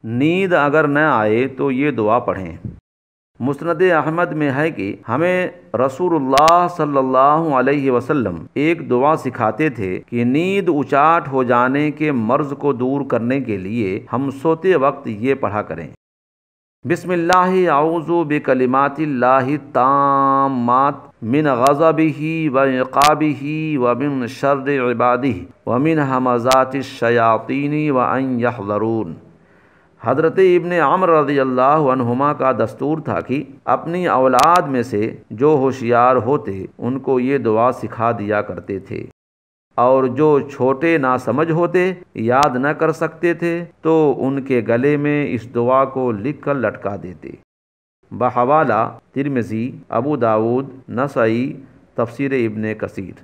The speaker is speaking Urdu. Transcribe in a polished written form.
نیند اگر نہ آئے تو یہ دعا پڑھیں۔ مسند احمد میں ہے کہ ہمیں رسول اللہ صلی اللہ علیہ وسلم ایک دعا سکھاتے تھے کہ نیند اچاٹ ہو جانے کے مرض کو دور کرنے کے لیے ہم سوتے وقت یہ پڑھا کریں: بسم اللہ اعوذ بکلمات اللہ التامات من غضبہ وعقابہ ومن شر عبادہ ومن ہمزات الشیاطین وان یحضرون۔ حضرت ابن عمر رضی اللہ عنہما کا دستور تھا کہ اپنی اولاد میں سے جو ہوشیار ہوتے ان کو یہ دعا سکھا دیا کرتے تھے، اور جو چھوٹے ناسمجھ ہوتے یاد نہ کر سکتے تھے تو ان کے گلے میں اس دعا کو لکھ کر لٹکا دیتے۔ بحوالہ ترمذی، ابو داود، نسائی، تفسیر ابن کثیر۔